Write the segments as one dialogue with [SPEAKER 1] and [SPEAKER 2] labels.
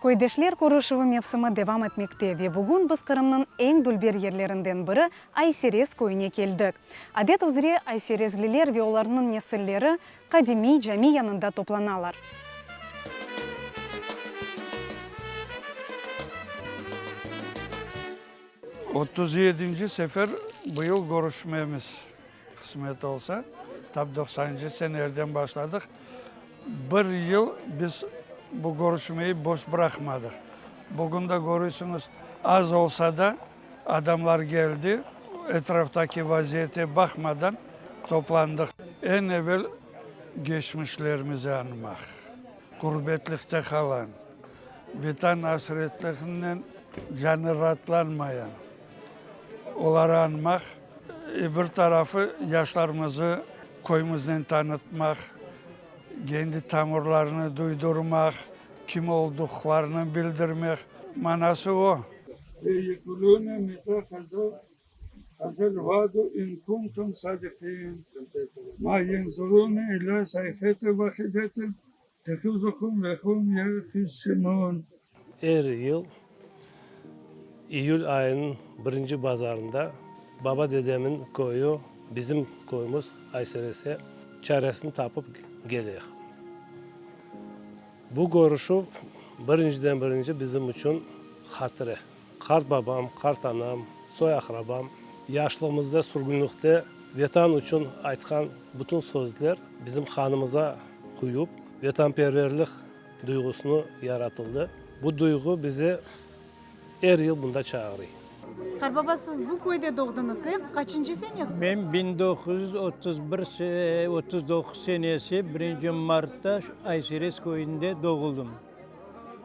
[SPEAKER 1] Koydeşler koruşuvu mevsimi devam etmekte ve bugün biz Kırım'nın en dülber yerlerinden biri Ayserez koyuna keldik. Adet üzere Ayserezliler ve onlarının nesilleri kadimi cami yanında toplanalar.
[SPEAKER 2] ...37. sefer bu yıl görüşmemiz kısmet olsa, tabi 90. senelerden başladık. Bir yıl biz bu görüşmeyi boş bırakmadık. Bugün de görüyorsunuz, az olsa da adamlar geldi, etraftaki vaziyete bakmadan toplandık. En evvel geçmişlerimizi anmak, gurbetlikte kalan, vatan hasretliğinden canı rahatlanmayan, onları anmak, bir tarafı yaşlarımızı koyumuzdan tanıtmak, kendi tamırlarını duydurmak, kim olduklarını bildirmek, manası o. Yekulune mitakaza hazır vadu in kuntum sadikin. Ma yenzurune ila sayfete vahidetin tehuzukum ve hum yerfisimun.
[SPEAKER 3] Her yıl Eylül ayının birinci pazarında baba dedemin koyu, bizim koyumuz Ayserez'e çaresini tapıp geliyor. Bu görüşü birinci bizim için hatırı. Kart babam, kart anam, soy akrabam, yaşlığımızda, sürgünlükte vatan için aytkan bütün sözler bizim kanımıza kuyup vatanperverlik duygusunu yaratıldı. Bu duygu bizi her yıl bunda çağırıyor.
[SPEAKER 4] Karbaba siz bu köyde doğdunuz hep kaçıncı senesi?
[SPEAKER 5] Ben 1939 senesi 1. Mart'ta Ayserez köyünde doğuldum.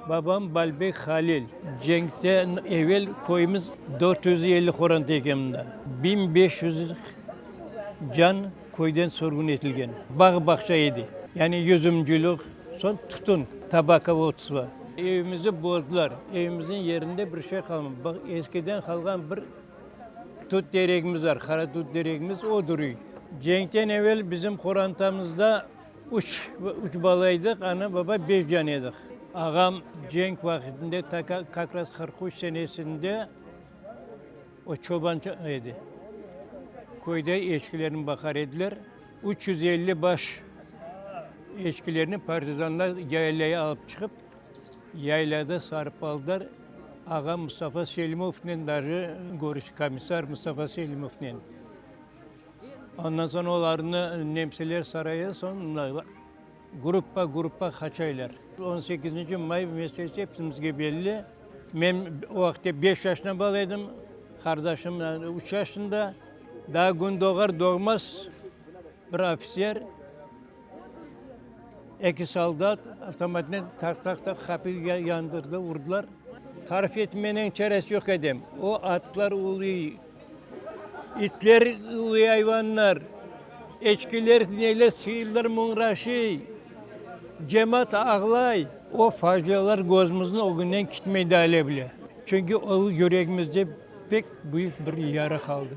[SPEAKER 5] Babam Balbek Halil. Cenk'ten evvel köyümüz 450 koran tekemde. 1500 can köyden sorgun etilgen. Bağ bahçeydi. Yani yüzümcülük, son tutun, tabaka otsu. Evimizi bozdular. Evimizin yerinde bir şey kalmadı. Bak eskiden kalan bir tut dereğimiz var. Kara tut dereğimiz o duruyor. Cenk'ten evvel bizim korantamızda uç balaydık. Ana baba 5 canıydık. Ağam Cenk vakitinde Kakras 43 senesinde o çobancıydı. Köyde eşkilerini bakar ediler. 350 baş eşkilerini partizanlar yaylaya alıp çıkıp yaylada sarıp aldılar. Ağam Mustafa Selimov'la dahi görüş komiser Mustafa Selimov'la. Ondan sonra onlarını Nemseler Sarayı sonra gruppa kaçaylar. 18. may meselesi hepimizge belli. Ben o vakti 5 yaşına bağlıydım. Kardeşim 3 yaşında. Daha gün doğar doğmaz bir ofiser, 2 soldat otomatikten tak kapıyı yandırdı, vurdular. Tarif etmenin çaresi yok edem. O atlar uluyor, itler uluyor hayvanlar, eçkiler neyle sığırlar mınraşı, cemaat ağlay. O facialar gözümüzün o günden gitmeyi de bile. Çünkü o yüreğimizde pek büyük bir yara kaldı.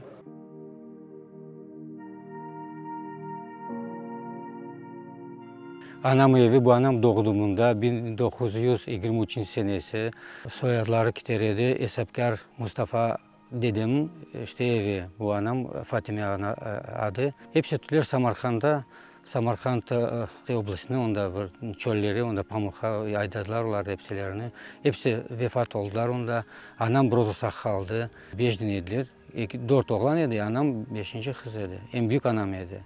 [SPEAKER 6] Anam evi bu anam doğduğumunda 1923 senesi soyadları kiteredi. Esepkar Mustafa dedem işte evi bu anam Fatime ana adı. Hepsi tüler Samarkand'da. Samarkand oblasında onda bir çölleri, onda pamukha aydadılar onlar hepsilerini. Hepsi vefat oldular onda. Anam Brozos'a kaldı. 5 dinlediler. 4 oğlan idi, anam 5. kız idi. En büyük anam idi.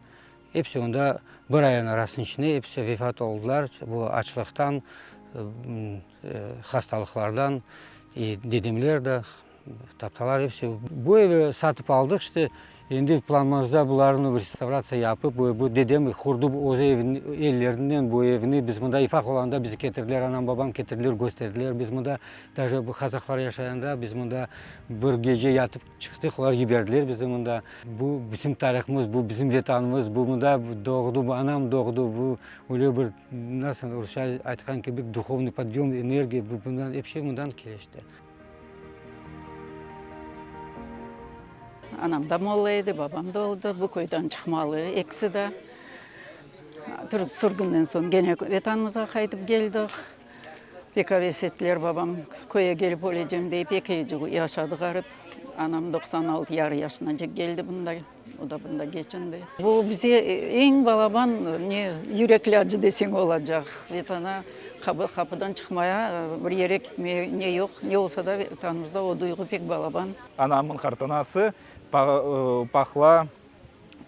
[SPEAKER 6] Hepsi onda bir ayın arasının içinde hepsi vefat oldular. Bu açlıktan, hastalıklardan, dedemler de taptalar hepsi. Bu evi satıp aldık işte. Şimdi planımızda bunların bir restorasyonu yapıp bu dedem kurdu o evin ellerinden bu evini biz bunda ifak olanda bizi getirdiler, anam babam getirdiler, gösterdiler. Biz bunda даже bu Kazaklar yaşayanda biz bunda bir gece yatıp çıktık, onlar giberdiler bizi bunda. Bu bizim tarihimiz, bu bizim vatanımız, bu bunda doğdu, bu anam doğdu, bu öyle bir nasıl Rusça aytkan gibi duhovный подъем, энергия bundan hepsi bundan gelişti.
[SPEAKER 7] Anam da mollıydı, babam da oldu. Bu köyden çıkmalı, ikisi de. Türk sürgünden sonra gene vatanımıza kayıtıp geldik. Pek heves ettiler babam köye gelip olacağım deyip epeyce yaşadı garip. Anam 96 yarı yaşına geldi bunda. O da bunda geçindi. Bu bize en balaban ne yürekli acı desen olacak. Vatana kapıdan çıkmaya, bir yere gitmeye ne yok. Ne olsa da vatanımızda o duygu pek balaban.
[SPEAKER 8] Anamın kartanası Pahla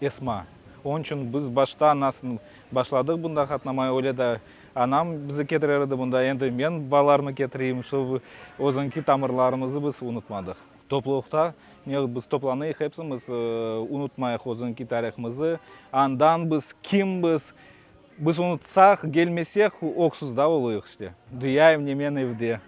[SPEAKER 8] Esma. Onun için biz başta anasını başladık bunda katlamaya öyle de anam bizi getirirdi bunda. Endi men balalarımı getireyim, şu özünki tamirlarımızı biz unutmadık. Toplulukta biz toplanıyıq, hepsimiz unutmayıq özünki tariximizi. Andan biz kim biz unutsak, gelmesek oksuzda oluyıq işte. Duyayım nemen evde.